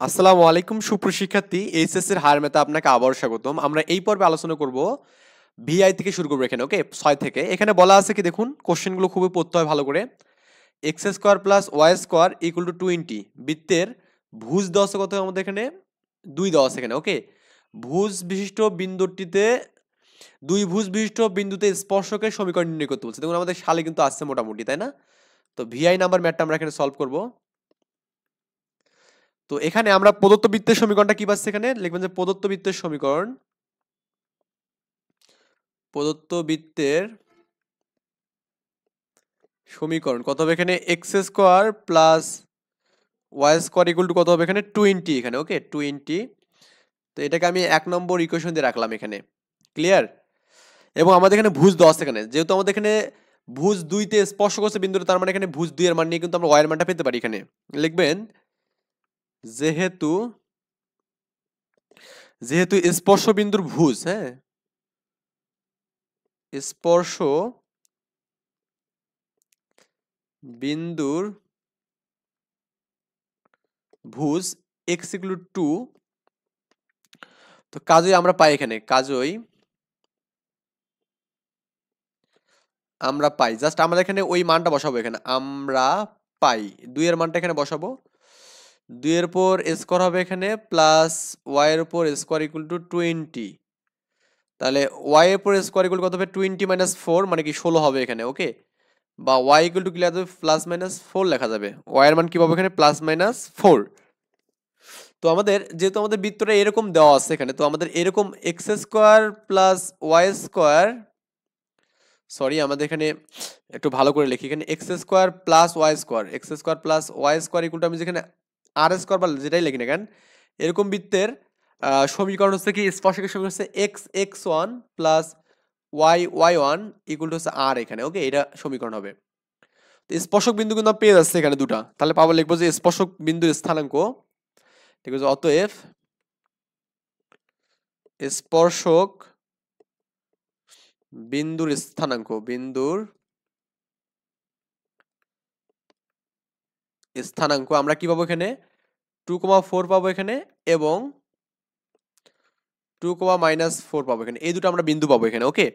আসসালামু আলাইকুম সুপ্রশিক্ষার্থী এইচএস এর হায়ার ম্যাথে আপনাকে আবারও স্বাগতম। আমরা এই পর্বে আলোচনা করব ভিআই থেকে শুরু করবো এখানে, ওকে? 6 থেকে। এখানে বলা আছে কি দেখুন, কোশ্চেনগুলো খুবই পড়তে হয় ভালো করে। X square plus Y square equal to 20 বৃত্তের ভুজ দেওয়া আছে কত আমাদের এখানে? 2 দেওয়া আছে এখানে, ওকে? ভুজ বিশিষ্ট বিন্দুটিতে দুই ভুজ বিশিষ্ট বিন্দুতে স্পর্শকের সমীকরণ নির্ণয় করতে বলছে। দেখুন আমাদের সালে কিন্তু আসছে মোটামুটি, তাই না? তো ভিআই নাম্বার ম্যাথটা আমরা এখানে সলভ করব। তো এখানে আমরা প্রদত্ত বৃত্তের সমীকরণটা কি পাচ্ছি? এখানে লিখবেন যে প্রদত্ত বৃত্তের সমীকরণ, প্রদত্ত বৃত্তের সমীকরণ কত হবে এখানে? X square plus Y square equal to কত হবে এখানে? 20 এখানে, ওকে? 20। তো এটাকে আমি 1 নম্বর ইকুয়েশন দিয়ে রাখলাম এখানে। ক্লিয়ার? এবং আমাদের এখানে ভুজ 10 এখানে, যেহেতু আমাদের এখানে ভুজ 2 তে স্পর্শ করছে বিন্দুটা, তার মানে এখানে ভুজ 2 এর মান নিয়ে কিন্তু আমরা ওয়াই এর মানটা পেতে পারি। এখানে লিখবেন যেহেতু যেহেতু স্পর্শ বিন্দুর ভুজ, হ্যাঁ, স্পর্শ বিন্দুর ভুজ এক্স ইকুয়াল টু, তো কাজই আমরা পাই এখানে, কাজই আমরা পাই, জাস্ট আমরা এখানে ওই মানটা বসাবো। এখানে আমরা পাই 2 এর মানটা এখানে বসাবো। 2 এর উপর স্কোয়ার হবে এখানে প্লাস ওয়াই এর উপর স্কোয়ার ইকুয়াল টু 20। তাহলে ওয়াই এর উপর স্কোয়ার ইকুয়াল কত হবে? 20 মাইনাস 4 মানে কি 16 হবে এখানে, ওকে? বা ওয়াই ইকুয়াল টু কি লেখা যাবে? প্লাস মাইনাস 4 লেখা যাবে। ওয়াই এর মান কি পাবো এখানে? Plus minus 4। তো আমাদের যেহেতু আমাদের বৃত্তটা এরকম দেওয়া আছে এখানে, তো আমাদের এরকম X square plus Y square, sorry আমাদের এখানে একটু ভালো করে লিখি। এখানে X square plus Y square, X square plus Y square equal to আমি যেখানে আর স্কোয়ার বা যেটাই লিখি না কেন, এরকম বৃত্তের সমীকরণ হচ্ছে কি, স্পর্শকের সমীকরণ হচ্ছে X X one plus Y Y one equal to হচ্ছে আর এখানে, ওকে? এটা সমীকরণ হবে। তো স্পর্শক বিন্দু কিন্তু পেয়ে যাচ্ছে এখানে দুটা, তাহলে পাবো, লিখবো যে স্পর্শক বিন্দুর স্থানাঙ্ক, ঠিক আছে? অতএব স্পর্শক বিন্দুর স্থানাঙ্ক, বিন্দুর স্থানাঙ্ক আমরা কি পাবো এখানে? 2,4 পাবো এখানে, এবং 2,-4 পাবো এখানে। এই দুটো আমরা বিন্দু পাবো এখানে, ওকে?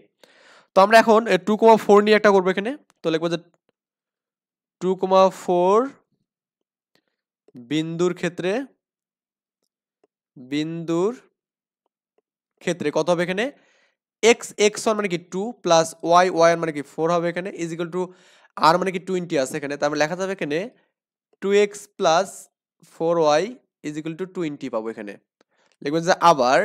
তো আমরা এখন 2,4 নিয়ে একটা করবো এখানে। তো লিখবো যে 2,4 বিন্দুর ক্ষেত্রে, বিন্দুর ক্ষেত্রে কত হবে এখানে? এক্স এক্স ওয়ান মানে কি 2 প্লাস ওয়াই ওয়াই মানে কি 4 হবে এখানে, ইজ ইকুয়াল টু আর মানে কি 20 আছে এখানে, তার মানে লেখা যাবে এখানে 2x plus 4y is equal to 20 পাবো এখানে। লিখবেন যে আবার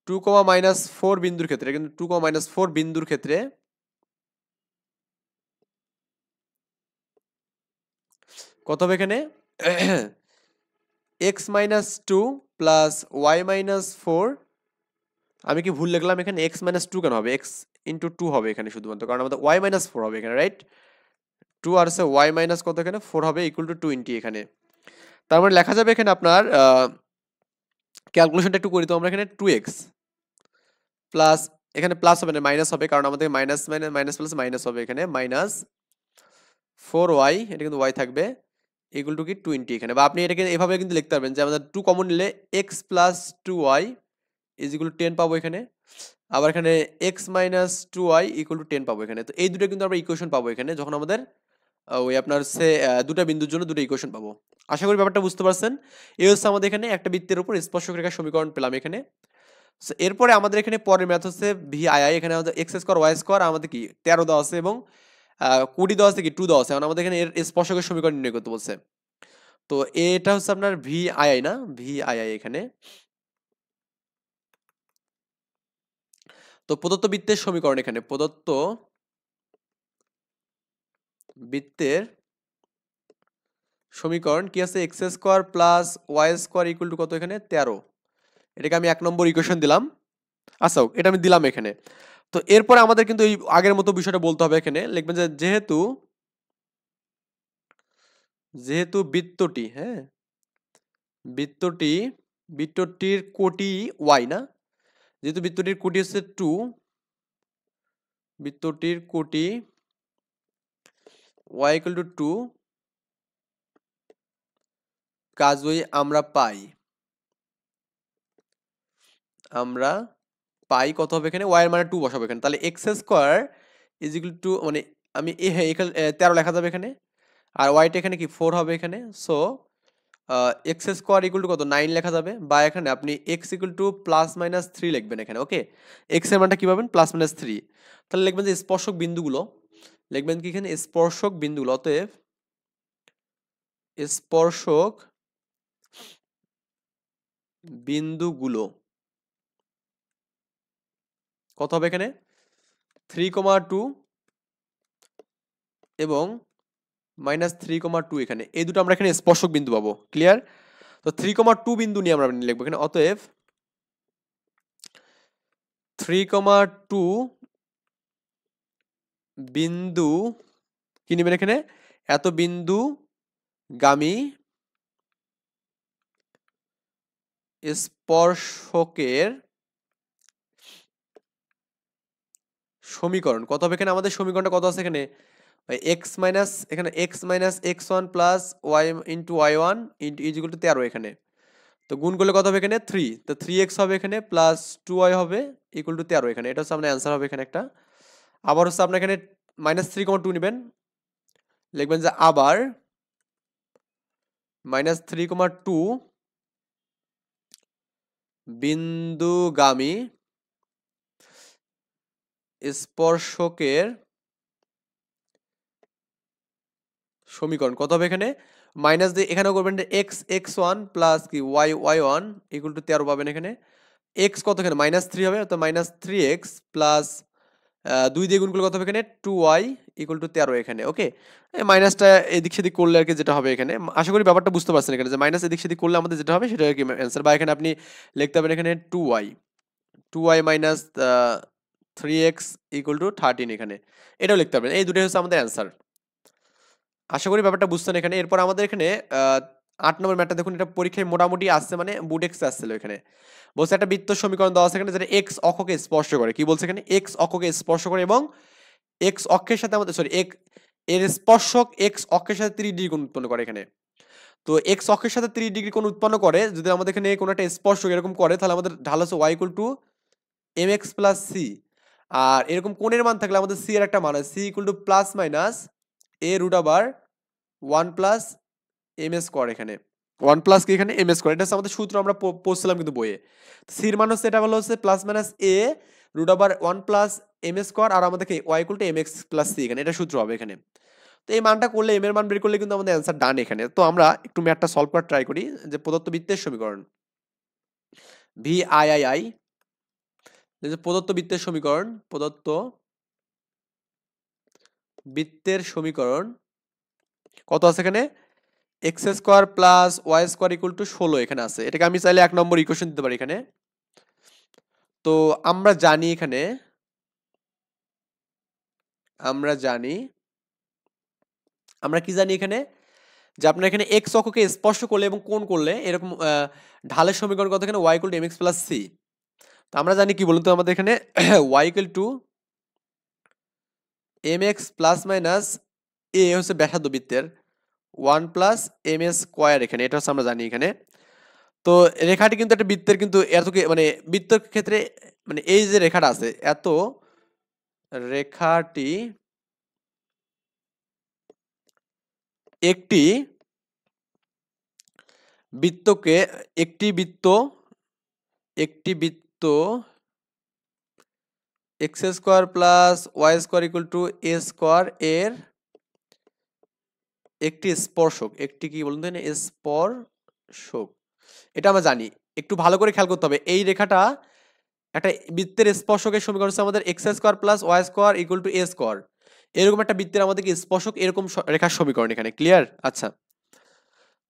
2,-4 বিন্দুর ক্ষেত্রে, কিন্তু 2,-4 বিন্দুর ক্ষেত্রে কত হবে এখানে? X minus 2 plus Y minus 4। আমি কি ভুল লিখলাম এখানে? এক্স মাইনাস 2 কেন হবে? এক্স ইন্টু 2 হবে এখানে শুধুমাত্র, কারণ আমাদের ওয়াই মাইনাস 4 হবে এখানে, রাইট? 2 আর আছে ওয়াই মাইনাস কত এখানে? 4 হবে, ইকুয়াল টু 20 এখানে। তার মানে লেখা যাবে এখানে আপনার, ক্যালকুলেশনটা একটু করি তো আমরা। এখানে 2x প্লাস, এখানে প্লাস হবে না, মাইনাস হবে, কারণ আমাদের minus minus minus plus minus হবে এখানে, মাইনাস 4y, এটা কিন্তু y থাকবে, ইকুয়াল টু কি 20 এখানে। বা আপনি এটাকে এভাবে কিন্তু লিখতে পারবেন যে আমাদের 2 কমন নিলে x plus 2y is equal to 10 পাবো এখানে। আবার এখানে x minus 2y equal to 10 পাবো এখানে। তো এই দুটো কিন্তু আমরা ইকুয়েশন পাবো এখানে, যখন আমাদের ওই আপনার হচ্ছে দুটা বিন্দুর জন্য দুটো ইকুয়েশন পাবো। আশা করি ব্যাপারটা বুঝতে পারছেন। এই হচ্ছে আমাদের এখানে একটা বৃত্তের উপর স্পর্শক রেখার সমীকরণ পেলাম এখানে। So, এরপরে আমাদের এখানে পরের ম্যাথ হচ্ছে ভি আই আই। এখানে আমাদের এক্স স্কোয়ার ওয়াই স্কোয়ার আমাদের কি 13 দেওয়া আছে, এবং 20 দেওয়া আছে, কি 2 দেওয়া আছে। এখন আমাদের এখানে এর স্পর্শকের সমীকরণ নির্ণয় করতে বলছে। তো এটা হচ্ছে আপনার ভি আই আই, না ভি আই আই এখানে। তো প্রদত্ত বৃত্তের সমীকরণ, এখানে প্রদত্ত বৃত্তের সমীকরণ কি আছে? X square plus Y square equal to কত এখানে? 13। এটাকে আমি 1 নম্বর ইকুয়েশন দিলাম। আচ্ছা, এটা আমি দিলাম এখানে। তো এরপরে আমাদের কিন্তু এই আগের মতো বিষয়টা বলতে হবে এখানে। লিখবেন যে যেহেতু যেহেতু বৃত্তটি, হ্যাঁ, বৃত্তটি বৃত্তটির কোটি ওয়াই, না, যেহেতু বৃত্তটির কোটি হচ্ছে 2, বৃত্তটির কোটি ওয়াই ইকুয়াল টু 2, কাজই আমরা পাই কত হবে এখানে y এর মানে 2 বসাবো এখানে, তাহলে x square is equal to মানে আমি এখানে 13 লেখা যাবে এখানে, আর y টা এখানে কি 4 হবে এখানে। So x square equal to কত 9 লেখা যাবে, বা এখানে আপনি x equal to plus minus 3 লিখবেন এখানে। ওকে, x এর মানটা কি পাবেন প্লাস মাইনাস 3, তাহলে লিখবেন যে স্পর্শক বিন্দুগুলো, লিখবেন কি এখানে স্পর্শক বিন্দুগুলো, অতএব স্পর্শক বিন্দুগুলো কত হবে এখানে 3,2 এবং -3,2 এখানে, এই দুটো আমরা এখানে স্পর্শক বিন্দু পাবো। ক্লিয়ার? তো 3,2 বিন্দু নিয়ে আমরা লিখবো এখানে, অতএব 3,2 বিন্দু কি নেবেন এখানে, এত বিন্দু গামী স্পর্শকের সমীকরণ কত হবে এখানে, আমাদের সমীকরণটা কত আছে এখানে x minus x1 plus y into y1 into is equal to 13 এখানে, তো গুণ করলে কত হবে এখানে 3, তো 3x হবে এখানে প্লাস 2y হবে ইকুয়াল টু 13 এখানে, এটা হচ্ছে আপনার অ্যান্সার হবে এখানে একটা। আবার হচ্ছে আপনার এখানে -3,2 নেবেন, লিখবেন যে আবার -3,2 বিন্দুগামী স্পর্শকের সমীকরণ কত হবে এখানে, মাইনাস দিয়ে এখানেও করবেন x1 প্লাস কি y1 ইকুয়াল টু 13 পাবেন এখানে, x কত এখানে -3 হবে, তো -3x প্লাস 2 দিয়ে গুণ করলে কত হবে এখানে 2y ইকুয়াল টু 13 এখানে। ওকে, মাইনাসটা এদিক সেদিক করলে আর কি যেটা হবে এখানে, আশা করি ব্যাপারটা বুঝতে পারছেন এখানে, যে মাইনাস এদিক সেদিক করলে আমাদের যেটা হবে সেটা আর কি অ্যান্সার, বা এখানে আপনি লিখতে পারেন এখানে 2y minus 3x equal to 13 এখানে, এটাও লিখতে পারবেন। এই দুটোই হচ্ছে আমাদের অ্যান্সার। আশা করি ব্যাপারটা বুঝছেন এখানে। এরপর আমাদের এখানে 8 নম্বর ম্যাটটা দেখুন, এটা পরীক্ষায় মোটামুটি আসছে, মানে বুডেক্সে আসছিল এখানে। বলছে একটা বৃত্ত সমীকরণ দেওয়া আছে এখানে, যেটা এক্স অক্ষকে স্পর্শ করে, কি বলছে এখানে এক্স অক্ষকে স্পর্শ করে এবং এক্স অক্ষের সাথে আমাদের এর স্পর্শক এক্স অক্ষের সাথে 30 ডিগ্রি কোণ উৎপন্ন করে এখানে। তো এক্স অক্ষের সাথে 30 ডিগ্রি কোণ উৎপন্ন করে, যদি আমাদের এখানে কোনো একটা স্পর্শক এরকম করে, তাহলে আমাদের ঢাল হচ্ছে y equal to mx plus সি, আর এরকম কোণের মান থাকলে আমাদের সি এর একটা মান হয় C equal to plus minus a root আবার 1 প্লাস এম এস স্কোয়ার এখানে, 1 প্লাস কি এখানে এম এস স্কোয়ার, এটা হচ্ছে আমাদের সূত্র, আমরা পড়ছিলাম কিন্তু বইয়ে। সির মান হচ্ছে এটা হচ্ছে প্লাস মাইনাস এ রুট আবার 1 প্লাস এম এস স্কোয়ার, আর আমাদেরকে Y equal to M x plus C এখানে, এটা সূত্র হবে এখানে। তো এই মানটা করলে, এম এর মান বের করলে কিন্তু আমাদের অ্যান্সার ডান এখানে। তো আমরা একটু ম্যাথটা সলভ করার ট্রাই করি, যে প্রদত্ত বৃত্তের সমীকরণ ভি আই আই আই, যে প্রদত্ত বৃত্তের সমীকরণ, প্রদত্ত বৃত্তের সমীকরণ কত আছে এখানে, X square plus Y square equal to 16 এখানে আছে। এটাকে আমি চাইলে 1 নম্বর ইকুয়েশন দিতে পারি এখানে। তো আমরা জানি এখানে, আমরা কি জানি এখানে, যে আপনার এখানে এক্স অক্ষকে স্পর্শ করলে এবং কোণ করলে এরকম ঢালের সমীকরণ কত এখানে y equal to M x plus সি। তো আমরা জানি কি বলুন তো, আমাদের এখানে y equal to M x plus minus a হচ্ছে ব্যাসার্ধ বৃত্তের 1 প্লাস এম এস স্কোয়ার এখানে, এটা হচ্ছে আমরা জানি এখানে। তো রেখাটি কিন্তু একটা বৃত্তের কিন্তু এত মানে বৃত্তের ক্ষেত্রে মানে এই যে রেখাটা আছে, এত রেখাটি একটি বৃত্তকে একটি বৃত্ত X square plus Y square equal to A square এর একটি স্পর্শক, একটি কি বলুন তো স্পর্শক, এটা আমরা জানি। একটু ভালো করে খেয়াল করতে হবে, এই রেখাটা একটা বৃত্তের স্পর্শকের সমীকরণ হচ্ছে আমাদের X square plus Y square equal to A square, এরকম একটা বৃত্তের আমাদেরকে স্পর্শক এরকম রেখার সমীকরণ এখানে। ক্লিয়ার? আচ্ছা,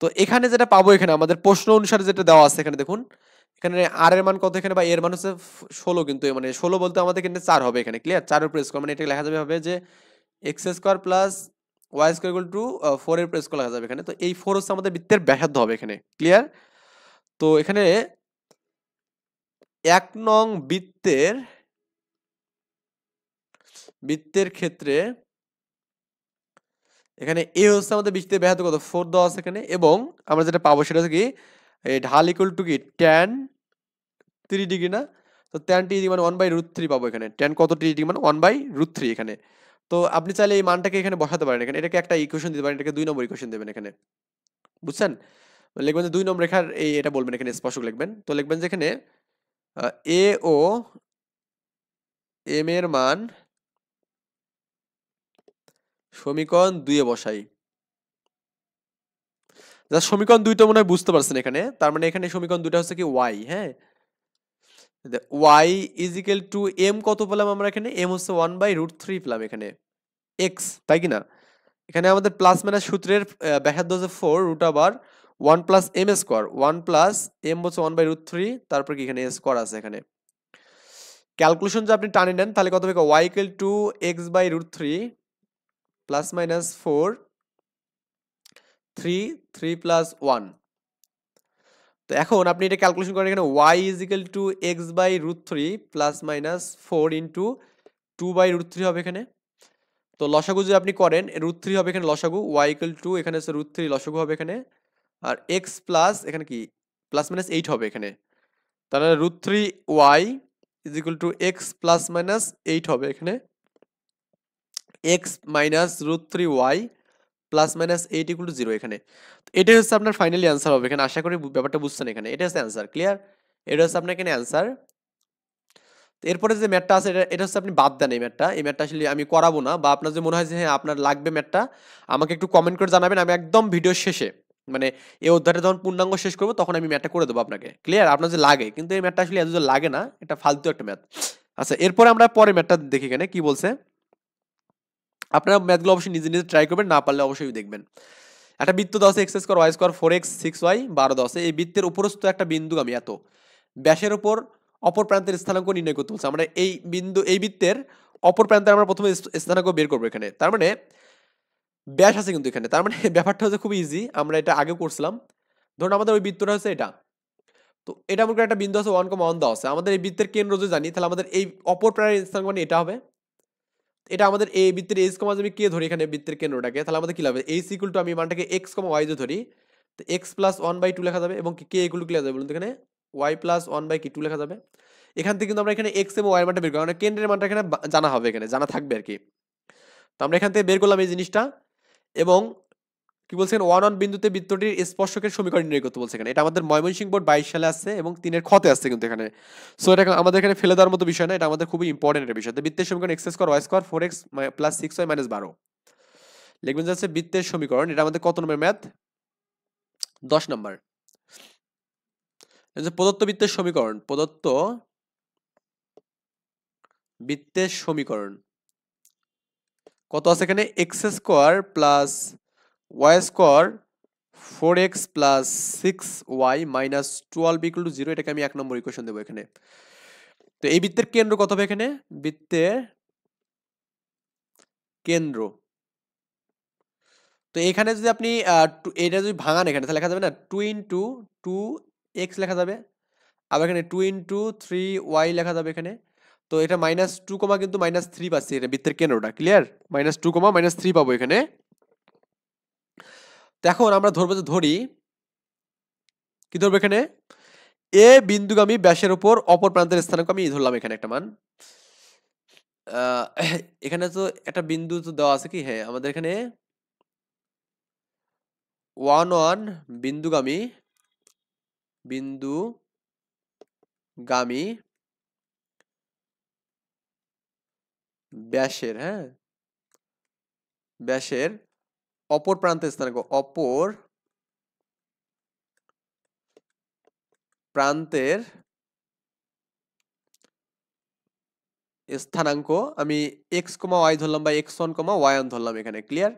তো এখানে যেটা পাবো, এখানে আমাদের প্রশ্ন অনুসারে যেটা দেওয়া আছে এখানে দেখুন, এখানে আর এর মান কত এখানে, বা এর মান হচ্ছে 16, কিন্তু মানে 16 বলতে আমাদের এখানে 4 হবে এখানে। ক্লিয়ার? 4 এর উপর স্কোয়ার, মানে এটা লেখা যাবে হবে যে X square plus Y square equal to 4 এর উপর স্কোয়ার লেখা যাবে এখানে। তো এই 4 হচ্ছে আমাদের বৃত্তের ব্যাসার্ধ হবে এখানে। ক্লিয়ার? তো এখানে 1 নং বৃত্তের ক্ষেত্রে এখানে এ হচ্ছে আমাদের বৃত্তে ব্যাসার্ধ কত 4 দেওয়া আছে এখানে, এবং আমরা যেটা পাবো সেটা হচ্ছে কি এই ঢাল ইকুয়াল টু কি tan 3 ডিগ্রি না, তো tan t মানে 1/√3 পাবো এখানে। tan কত t ডিগ্রি মানে 1/√3 এখানে। তো আপনি চাইলে এই মানটাকে এখানে বসাতে পারেন, এখানে এটাকে একটা ইকুয়েশন দিতে পারেন, এটাকে 2 নম্বর ইকুয়েশন দেবেন এখানে, বুঝছেন? লিখবেন যে 2 নম্বর রেখার এই এটা বলবেন এখানে স্পর্শক লিখবেন। তো লিখবেন যে এখানে এ ও এম এর মান সমীকরণ 2 এ বসাই। যা সমীকরণ 2টা মনে হয় বুঝতে পারছেন এখানে, তার মানে এখানে সমীকরণ 2টা হচ্ছে কি y, হ্যাঁ, y is equal to m কত পেলাম আমরা এখানে, m হচ্ছে 1/√3 পেলাম এখানে x, তাই কি না? এখানে আমাদের প্লাস মাইনাস সূত্রের ব্যাসার্ধ হচ্ছে 4 রুট আবার 1 plus M square, 1 plus M হচ্ছে 1/√3, তারপর কি এখানে স্কোয়ার আছে এখানে। ক্যালকুলেশন যদি আপনি টানে নেন তাহলে কত হবে, y equal two x/√3 plus minus 4 3 3 plus 1। তো এখন আপনি এটা ক্যালকুলেশন করেন, এখানে y is equal to x/√3 plus minus 4 into 2/√3 হবে এখানে। তো লসাগু যদি আপনি করেন √3 হবে এখানে লসাগু, y ইকুয়াল টু এখানে হচ্ছে √3 লসাগু হবে এখানে, আর x প্লাস এখানে কি প্লাস মাইনাস 8 হবে এখানে, তাহলে √3y is equal to x plus minus 8 হবে এখানে, x minus √3y plus minus 8 equal to 0 এখানে। তো এটাই হচ্ছে আপনার ফাইনালি অ্যান্সার হবে এখানে। আশা করি ব্যাপারটা বুঝছেন এখানে, এটা হচ্ছে অ্যান্সার, ক্লিয়ার? এটা হচ্ছে আপনার এখানে অ্যান্সার। এরপরে যে ম্যাথটা আছে এটা হচ্ছে আপনি বাদ দেন, এই ম্যাথটা আসলে আমি করাবো না, বা আপনার যে মনে হয় যে হ্যাঁ আপনার লাগবে ম্যাথটা, আমাকে একটু কমেন্ট করে জানাবেন, আমি একদম ভিডিও শেষে মানে এই অধ্যায়টা যখন পূর্ণাঙ্গ শেষ করবো তখন আমি ম্যাথটা করে দেবো আপনাকে, ক্লিয়ার? আপনার যে লাগে, কিন্তু এই ম্যাথটা আসলে এত যে লাগে না, এটা ফালতু একটা ম্যাথ। আচ্ছা, এরপরে আমরা পরে ম্যাথটা দেখি এখানে কি বলছে। আপনারা ম্যাথগুলো অবশ্যই নিজে নিজে ট্রাই করবেন, না পারলে অবশ্যই দেখবেন। একটা বৃত্ত দেওয়া আছে x² y² 4x 6y 12 দেওয়া আছে, এই বৃত্তের উপরস্থ একটা বিন্দুগামী এত ব্যাসের উপর অপর প্রান্তের স্থানাঙ্ক নির্ণয় করতে বলছে। আমরা এই বৃত্তের অপর প্রান্তে আমরা প্রথমে স্থানাঙ্ক বের করবো এখানে, তার মানে ব্যাস আছে কিন্তু এখানে, তার মানে ব্যাপারটা হচ্ছে খুব ইজি, আমরা এটা আগে করছিলাম। ধরুন আমাদের ওই বৃত্তটা হচ্ছে এটা, তো এটা মনে করি একটা বিন্দু আছে 1,1 দেওয়া আছে, আমাদের এই বৃত্তের কেন্দ্র যদি জানি তাহলে আমাদের এই অপর প্রান্তের স্থানাঙ্ক মানে এটা হবে। এটা আমাদের এই বৃত্তের এইচ কমা যদি কে ধরি এখানে বৃত্তের কেন্দ্রটাকে, তাহলে আমাদের কি হবে, এইচ ইকুয়াল টু আমি মানটাকে এক্স কমা ওয়াই যদি ধরি, তো এক্স প্লাস 1/2 লেখা যাবে, এবং কে ইকুয়াল টু কি লেখা যাবে বলুন তো, এখানে ওয়াই প্লাস 1/2 লেখা যাবে। এখান থেকে কিন্তু আমরা এখানে এক্স এবং ওয়াই মানটা বের করব, কারণ কেন্দ্রের মানটা এখানে জানা হবে, এখানে জানা থাকবে আর কি। তো আমরা এখান থেকে বের করলাম এই জিনিসটা, এবং কি বলছেন 1 বিন্দুতে বৃত্তটির স্পর্শকের সমীকরণ নির্ণয় করতে বলছে এখানে। এটা আমাদের ময়মনসিংহ বোর্ড 22 সালে আসছে এবং 3-এর খতে আসছে কিন্তু এখানে। সো এটা আমাদের এখানে ফেলে দেওয়ার মতো বিষয় না, এটা আমাদের খুবই ইম্পর্টেন্ট একটা বিষয়। বৃত্তের সমীকরণ x² y² 4x plus 6y minus 12 লিখবেন যাচ্ছে বৃত্তের সমীকরণ, এটা আমাদের কত নম্বর ম্যাথ, 10 নম্বর। প্রদত্ত বৃত্তের সমীকরণ, প্রদত্ত বৃত্তের সমীকরণ কত আছে এখানে, x² plus y² 4x plus 6y minus 12 equal to 0, এটাকে আমি 1 নম্বর ইকুয়েশন দেবো এখানে। তো এই বৃত্তের কেন্দ্র কত হবে এখানে, বৃত্তের কেন্দ্র, তো এখানে যদি আপনি এটা যদি ভাঙান এখানে তাহলে লেখা যাবে না 2 ইন্টু 2x লেখা যাবে, আবার এখানে 2 ইন্টু 3y লেখা যাবে এখানে। তো এটা -2 কমা কিন্তু -3 পাচ্ছি, এটা বৃত্তের কেন্দ্রটা, ক্লিয়ার? -2 কমা -3 পাবো এখানে। তো এখন আমরা ধরবো, যে ধরি কি ধরবো এখানে, এ বিন্দুগামী ব্যাসের উপর অপর প্রান্তের স্থানাঙ্ক আমি ধরলাম এখানে একটা মান। এখানে তো একটা বিন্দু তো দেওয়া আছে কি, হ্যাঁ আমাদের এখানে 1 বিন্দুগামী ব্যাসের, হ্যাঁ ব্যাসের অপর প্রান্তের স্থানাঙ্ক, অপর প্রান্তের স্থানাঙ্ক আমি এক্স কমা ওয়াই ধরলাম, বা x1 কমা y1 ধরলাম এখানে, ক্লিয়ার?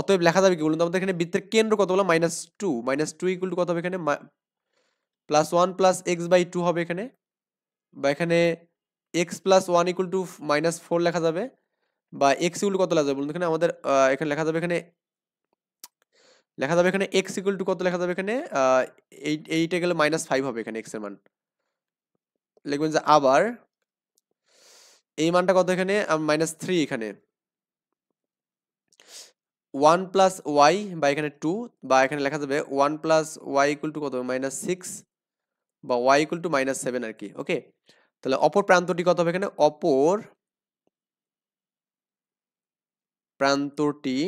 অতএব লেখা যাবে কি বলুন তো, আমাদের এখানে বৃত্তের কেন্দ্র কত বললাম, -2 ইকুয়াল টু কত হবে এখানে, +1 প্লাস x/2 হবে এখানে, বা এখানে x প্লাস 1 ইকুয়াল টু -4 লেখা যাবে, বা x ইকুয়াল টু কত লেখা যাবে বলুন এখানে, আমাদের এখানে লেখা যাবে এখানে x ইকুয়াল টু কত লেখা যাবে এখানে, এইটা গেলে -5 হবে এখানে x এর মান। লিখবেন যে আবার এই মানটা কত এখানে, -3 এখানে, ওয়ান প্লাস ওয়াই বা এখানে টু, বা এখানে লেখা যাবে one plus Y equal to কত, -6 বা ওয়াই ইকুয়াল টু -7 আর কি। ওকে, তাহলে অপর প্রান্তটি কত হবে এখানে, অপর প্রান্তটি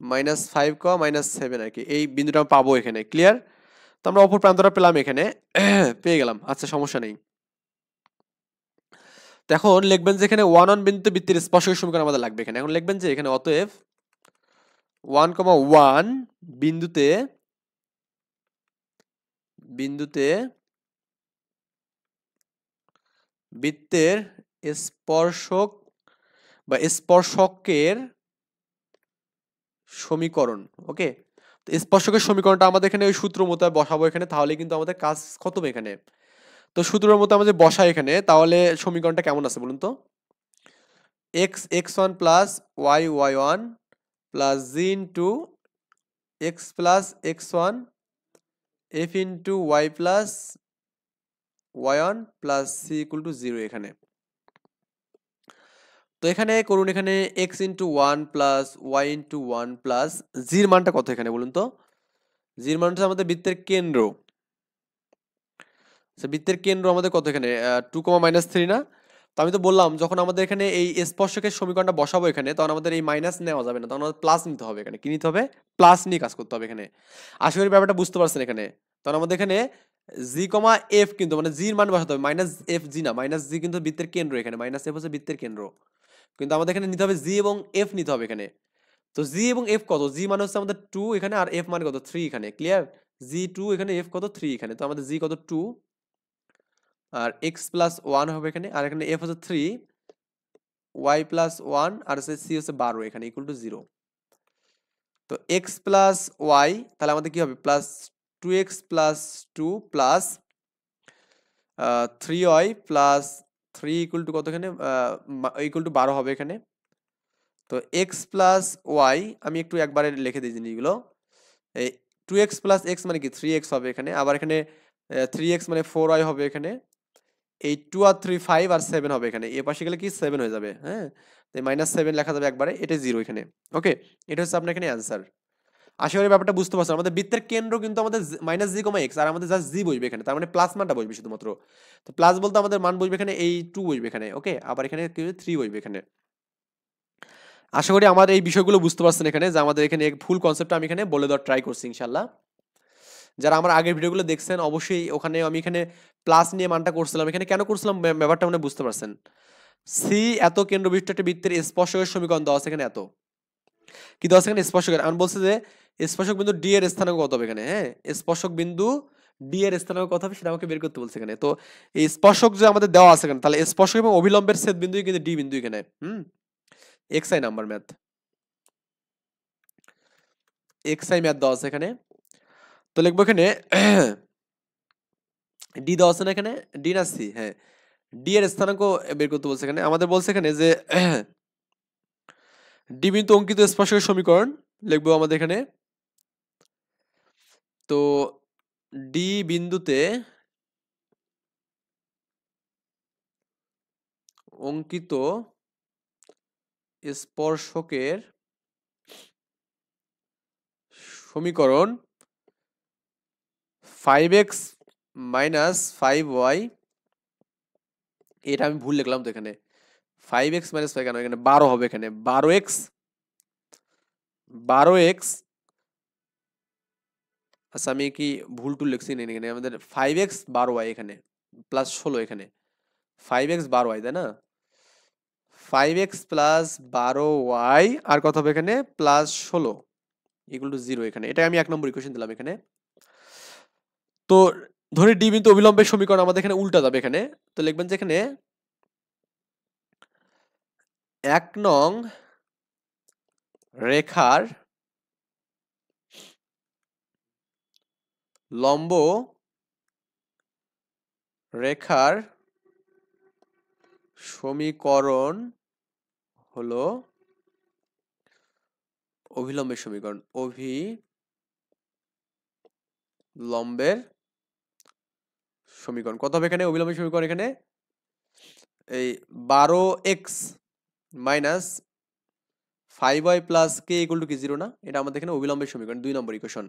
-5 -7 আর কি, এই বিন্দুটা আমরা পাবো এখানে। ক্লিয়ার? তো আমরা অপর প্রান্তটা পেলাম এখানে, পেয়ে গেলাম। আচ্ছা, সমস্যা নেই। তো এখন লিখবেন যে এখানে 1 1 বিন্দুতে বৃত্তের স্পর্শকের সমীকরণ আমাদের লাগবে এখানে। এখন লিখবেন যে এখানে অতএব 1, 1 বিন্দুতে বিন্দুতে বৃত্তের স্পর্শক বা স্পর্শকের সমীকরণ। ওকে, তো স্পর্শকের সমীকরণটা আমাদের এখানে ওই সূত্র মতো বসাবো এখানে, তাহলে কিন্তু আমাদের কাজ খতম এখানে। তো সূত্রের মতো আমাদের বসাই এখানে, তাহলে সমীকরণটা কেমন আছে বলুন তো। X X one plus Y Y one plus G into X plus X one F into Y plus Y one plus C equal to 0 এখানে। তো এখানে করুন, এখানে X into one plus Y into one plus জির মানটা কত এখানে বলুন তো। জির মান হচ্ছে আমাদের বৃত্তের কেন্দ্র। বৃত্তের কেন্দ্র আমাদের কত এখানে, 2, -3 না। তো আমি তো বললাম যখন আমাদের এখানে এই স্পর্শকের সমীকরণটা বসাবো এখানে, তখন আমাদের এই মাইনাস নেওয়া যাবে না, তখন আমাদের প্লাস নিতে হবে এখানে। কি নিতে হবে? প্লাস নিয়ে কাজ করতে হবে এখানে। আশা করি ব্যাপারটা বুঝতে পারছেন এখানে। তখন আমাদের এখানে জি কমা এফ, কিন্তু মানে জির মান বসাতে হবে, মাইনাস এফ জি না, মাইনাস জি কিন্তু বৃত্তের কেন্দ্র এখানে, মাইনাস এফ হচ্ছে বৃত্তের কেন্দ্র, কিন্তু আমাদের এখানে নিতে হবে জি এবং এফ নিতে হবে এখানে। তো জি এবং এফ কত, জি মানে হচ্ছে আমাদের 2 এখানে, আর এফ মানে কত 3 এখানে। ক্লিয়ার? জি 2 এখানে, এফ কত 3 এখানে। তো আমাদের জি কত 2, আর এক্স প্লাস ওয়ান হবে এখানে, আর এখানে এফ হচ্ছে 3, ওয়াই প্লাস ওয়ান, আর হচ্ছে সি হচ্ছে 12 এখানে, ইকুয়াল টু 0। তো এক্স প্লাস ওয়াই, তাহলে আমাদের কি হবে, plus 2x plus 2 plus 3y plus 3 equal to কত এখানে, ইকুয়াল টু 12 হবে এখানে। তো এক্স প্লাস ওয়াই আমি একটু একবারে লিখে দিই জিনিসগুলো। এই 2x প্লাস এক্স মানে কি 3x হবে এখানে, আবার এখানে 3x মানে 4y হবে এখানে। এই 2 আর 3 5 আর 7 হবে এখানে, এ পাশে গেলে কি 7 হয়ে যাবে। হ্যাঁ, তো -7 লেখা যাবে একবারে, এটা 0 এখানে। ওকে, এটা হচ্ছে আপনার এখানে অ্যান্সার। আশা করি ব্যাপারটা বুঝতে পারছেন। আমাদের বৃত্তের কেন্দ্র কিন্তু আমাদের -g, আর আমাদের জাস্ট জি বসবে এখানে, তার মানে প্লাস মানটা বসবে শুধুমাত্র। তো প্লাস বলতে আমাদের মান বসবে এখানে এই 2 বসবে এখানে। ওকে, আবার এখানে কি 3 বসবে এখানে। আশা করি আমার এই বিষয়গুলো বুঝতে পারছেন এখানে, যে আমাদের এখানে ফুল কনসেপ্টটা আমি এখানে বলে দেওয়ার ট্রাই করছি ইনশাল্লাহ। যারা আমার আগের ভিডিওগুলো দেখছেন অবশ্যই ওখানে আমি এখানে প্লাস নিয়ে মানটা করছিলাম, এখানে কেন করছিলাম ব্যাপারটা মানে বুঝতে পারছেন। সি এত কেন্দ্র বিশিষ্ট একটা বৃত্তের স্পর্শকের সমীকরণ দেওয়া আছে এখানে, এত কি দেওয়া আছে এখানে, স্পর্শকের। আমি বলছি যে স্পর্শক বিন্দু ডি এর স্থানাঙ্ক কত হবে এখানে। হ্যাঁ, স্পর্শক বিন্দু ডি এর স্থানাঙ্ক কত হবে সেটা আমাকে বের করতে বলছে এখানে। তো এই স্পর্শক যে আমাদের দেওয়া আছে এখানে, তাহলে স্পর্শক এবং অভিলম্বের ছেদ বিন্দুই কিন্তু ডি বিন্দু এখানে। XI number math, XI math দেওয়া আছে এখানে। তো লিখবো এখানে ডি দেওয়া আছে না এখানে, ডি না সি, হ্যাঁ ডি এর স্থানাঙ্ক বের করতে বলছে এখানে। আমাদের বলছে এখানে যে ডি বিন্দু অঙ্কিত স্পর্শকের সমীকরণ লিখবো আমাদের এখানে। তো ডি বিন্দুতে অঙ্কিত স্পর্শকের সমীকরণ 5x - 5y, এটা আমি ভুল লিখলাম তো এখানে, 5x - 5 কেন, এখানে 12 হবে এখানে, 12x। আচ্ছা আমি কি ভুল টুল লিখছি না এখানে, আমাদের 5x 12y এখানে প্লাস 16 এখানে, 5x 12y তাই না, 5x প্লাস 12y আর কত হবে এখানে প্লাস 16 ইকুয়াল টু 0 এখানে। এটা আমি 1 নম্বর ইকুয়েশন দিলাম এখানে। তো ধরে ডি বিন্দু অবিলম্বের সমীকরণ আমাদের এখানে উল্টা যাবে এখানে। তো লিখবেন যে এখানে 1 নং রেখার লম্ব রেখার সমীকরণ হলো অভিলম্বের সমীকরণ, অভিলম্বের সমীকরণ কত হবে এখানে, অভিলম্বের সমীকরণ এখানে এই 12x - 5y plus K equal to কি 0 না? এটা আমাদের এখানে অবিলম্বের সমীকরণ 2 নম্বর ইকুয়েশন।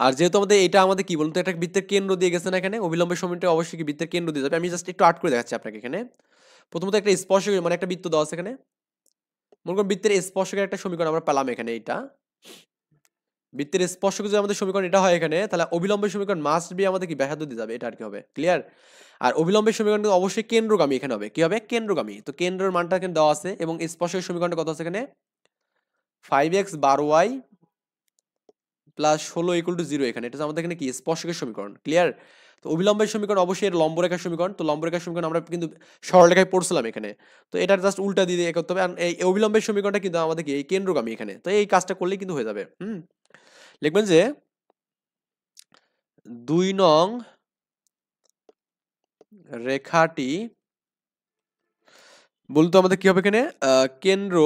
আর যেহেতু এটা আমাদের কি বলুন তো, একটা বৃত্তের কেন্দ্র দিয়ে গেছে না এখানে, অবিলম্বের সময়টা অবশ্যই কি বৃত্তের কেন্দ্র দিয়ে যাবে। আমি জাস্ট একটু আর্ট করে দেখাচ্ছি আপনাকে এখানে। প্রথমত একটা স্পর্শক মানে একটা বৃত্ত দেওয়া আছে এখানে, মনে করুন বৃত্তের স্পর্শকের একটা সমীকরণ আমরা পেলাম এখানে। এইটা বৃত্তের স্পর্শক যদি আমাদের সমীকরণ এটা হয় এখানে, তাহলে অবিলম্বের সমীকরণ মাস্ট বি আমাদের কি ব্যাসার্ধ দিয়ে যাবে, এটা আর কি হবে, ক্লিয়ার। আর অবিলম্বের সমীকরণ কিন্তু অবশ্যই কেন্দ্রগামী এখানে হবে, কি হবে, কেন্দ্রগামী। তো কেন্দ্রের মানটা এখানে দেওয়া আছে এবং স্পর্শকের সমীকরণটা কত আছে এখানে, 5x 12y plus 16 equal to 0 এখানে। এটা হচ্ছে আমাদের এখানে কি স্পর্শকের সমীকরণ, ক্লিয়ার। তো অবিলম্বের সমীকরণ অবশ্যই এর লম্বরেখার সমীকরণ। তো লম্বরেখার সমীকরণ আমরা কিন্তু সরলরেখায় পড়ছিলাম এখানে, তো এটার জাস্ট উল্টা দিয়ে দিয়ে করতে হবে। আর এই অবিলম্বের সমীকরণটা কিন্তু আমাদের কি এই কেন্দ্রগামী এখানে। তো এই কাজটা করলেই কিন্তু হয়ে যাবে। লিখবেন যে 2 নং রেখাটি বলতো আমাদের কি হবে এখানে, কেন্দ্র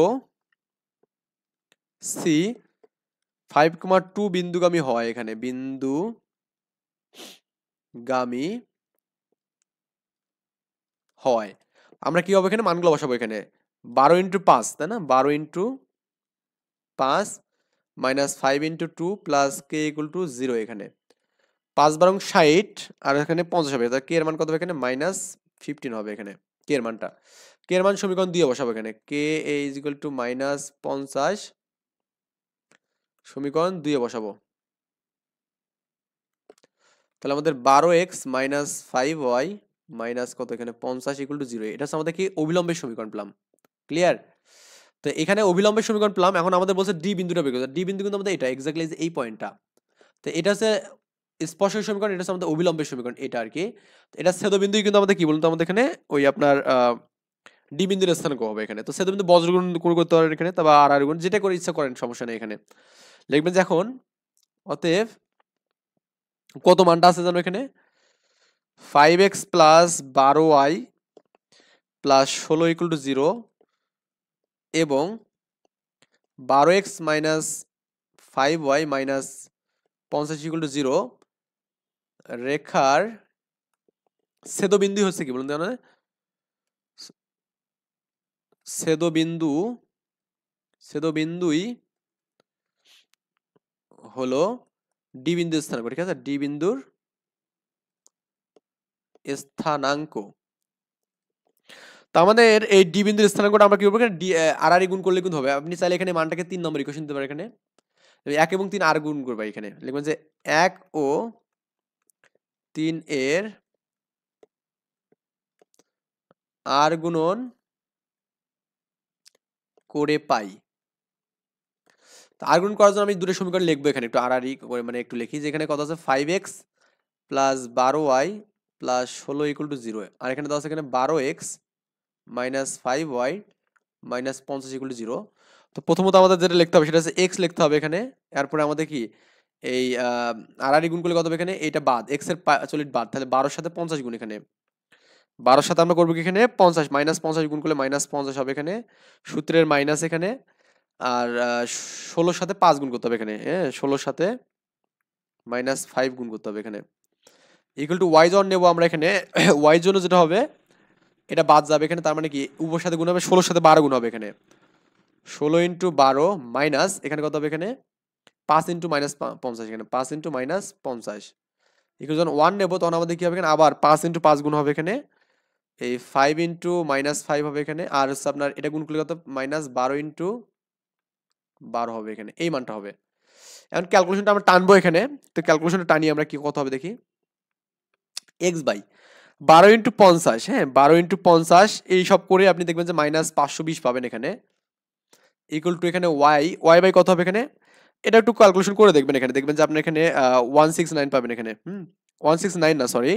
সি 5,2 বিন্দুগামী হয় এখানে, বিন্দুগামী হয়। আমরা কি হবে এখানে মানগুলো বসাবো এখানে, 12 ইন্টু 5 তাই না, 12 into 5 minus 5 into 2 plus K equal to 0 এখানে। 5 বারং 60 আর এখানে 50 হবে, তাহলে কে এর মান কত হবে এখানে, -15 হবে এখানে কে এর মানটা। কে এর মান সমীকরণ দিয়ে বসাবো এখানে, কে ইজ ইকুয়াল টু -50 সমীকরণ দিয়ে বসাবো। তাহলে আমাদের 12x মাইনাস 5y মাইনাস কত এখানে 50 ইকুয়াল টু 0, এটা হচ্ছে আমাদের কি অবিলম্বের সমীকরণ পেলাম, ক্লিয়ার। তো এখানে অবিলম্বের সমীকরণ পেলাম। এখন আমাদের বলছে ডি বিন্দুটা বের করতে। ডি বিন্দু কিন্তু আমাদের এটা এক্স্যাক্টলি এই পয়েন্টটা। তো এটা হচ্ছে স্পর্শক সমীকরণ, এটা হচ্ছে আমাদের অবিলম্বের সমীকরণ, এটা আর কি। এটা ছেদবিন্দু কিন্তু আমাদের কি বলুন তো, আমাদের এখানে ওই আপনার ডি বিন্দুর স্থানাঙ্ক হবে এখানে। তো ছেদবিন্দু বজ্রগুণ গুণ করতে পারেন এখানে, তবে আর আর গুণ যেটা করে ইচ্ছা করেন, সমস্যা নেই এখানে। লিখবেন যে এখন অতএব কত মানটা আছে জানো এখানে, 5x plus 12y plus 16 equal to 0 এবং 12x minus 5y minus 50 equal to 0 রেখার ছেদবিন্দু হচ্ছে কি বলুন তো, ছেদবিন্দুই হলো ডি বিন্দুর স্থানাঙ্ক, ঠিক আছে, ডি বিন্দুর স্থানাঙ্ক। তো আমাদের এই ডি বিন্দুর স্থানাঙ্কটা আমরা কি করবো এখানে, আর আর গুণ করলে কিন্তু হবে। আপনি চাইলে এখানে মানটাকে 3 নম্বর ইকুয়েশন দিতে পারেন এখানে, 1 এবং 3 আর গুণ করবে এখানে। লিখবেন যে 1 ও 3 এর আর গুণন করে পাই। তো আর গুণ করার জন্য আমি দুটো সমীকরণ লিখবো এখানে, একটু আর করে মানে একটু লিখি যে এখানে কত আছে, 5x plus 12y plus 16 equal to 0, আর এখানে দেওয়া আছে এখানে 12x minus 5y minus 50 equal to 0। তো প্রথমত আমাদের যেটা লিখতে হবে সেটা হচ্ছে x লিখতে হবে এখানে। এরপরে আমাদের কি এই আর গুণ করলে কত হবে এখানে, এইটা বাদ, x এর চলিত বাদ, তাহলে 12 সাথে 50 গুণ এখানে, 12 সাথে আমরা করবো কি এখানে 50, মাইনাস 50 গুণ করলে মাইনাস 50 হবে এখানে, সূত্রের মাইনাস এখানে। আর 16 সাথে 5 গুণ করতে হবে এখানে, হ্যাঁ 16 সাথে মাইনাস 5 গুণ করতে হবে এখানে, ইকুয়াল টু ওয়াই জন নেবো আমরা এখানে। ওয়াই জন্য যেটা হবে এটা বাদ যাবে এখানে, তার মানে কি উভয়ের সাথে গুণ হবে, 16 সাথে 12 গুণ হবে এখানে, 16 ইন্টু 12 মাইনাস এখানে কত হবে এখানে 5 ইন্টু মাইনাস 50 এখানে, 5 ইন্টু মাইনাস 50 ইকুয়াল যখন 1 নেবো তখন আমাদের কি হবে এখানে, আবার 5 ইন্টু 5 গুণ হবে এখানে, এই 5 ইন্টু মাইনাস 5 হবে এখানে, আর হচ্ছে আপনার এটা গুণ করলে কত মাইনাস 12 ইন্টু 12 হবে এখানে, এই মানটা হবে। এখন ক্যালকুলেশনটা আমরা টানবো এখানে। তো ক্যালকুলেশনটা টানি আমরা, কি কত হবে দেখি, x বাই 12 ইন্টু 50, হ্যাঁ 12 ইন্টু 50 এই সব করে আপনি দেখবেন যে মাইনাস 520 পাবেন এখানে, ইকুয়াল টু এখানে ওয়াই বাই কত হবে এখানে, এটা একটু ক্যালকুলেশন করে দেখবেন এখানে, দেখবেন যে আপনি এখানে 169 পাবেন এখানে, 169 না সরি,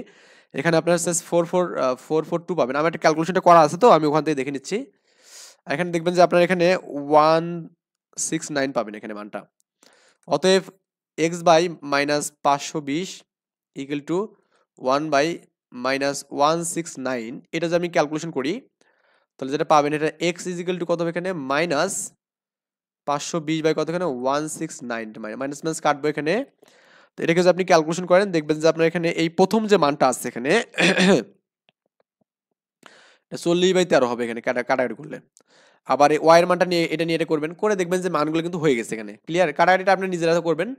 এখানে আপনার 442 পাবেন। আমার একটা ক্যালকুলেশনটা করা আছে, তো আমি ওখান থেকে দেখে নিচ্ছি। এখানে দেখবেন যে আপনার এখানে 169 পাবেন এখানে মানটা। অতএব x by minus 520 equal to 1 by minus 169, এটা যদি আমি ক্যালকুলেশন করি তাহলে যেটা পাবেন, এটা x ইজ ইকুয়াল টু কত হবে এখানে মাইনাস 520 বাই কত এখানে 169, মাইনাস মাইনাস কাটবো এখানে। তো এটাকে যদি আপনি ক্যালকুলেশন করেন দেখবেন যে আপনার এখানে এই প্রথম যে মানটা আছে এখানে 40/13 হবে এখানে কাটাকাটি করলে। আবার এই ওয়াই এর মানটা নিয়ে এটা করবেন, করে দেখবেন যে মানগুলো কিন্তু হয়ে গেছে এখানে। ক্লিয়ার? কাটাকাটিটা আপনি নিজেরা করবেন।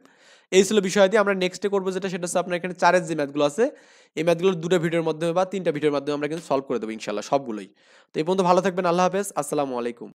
এই ছিল বিষয়াদি। আমরা নেক্সটে করব যেটা, সেটা হচ্ছে আপনার এখানে 4 এর যে ম্যাথগুলো আছে, এই ম্যাথগুলো 2 টা ভিডিওর মাধ্যমে বা 3 টা ভিডিওর মাধ্যমে আমরা কিন্তু সলভ করে দেব ইনশাআল্লাহ সবগুলোই। তো এই পর্যন্ত ভালো থাকবেন। আল্লাহ হাফেজ। আসসালামু আলাইকুম।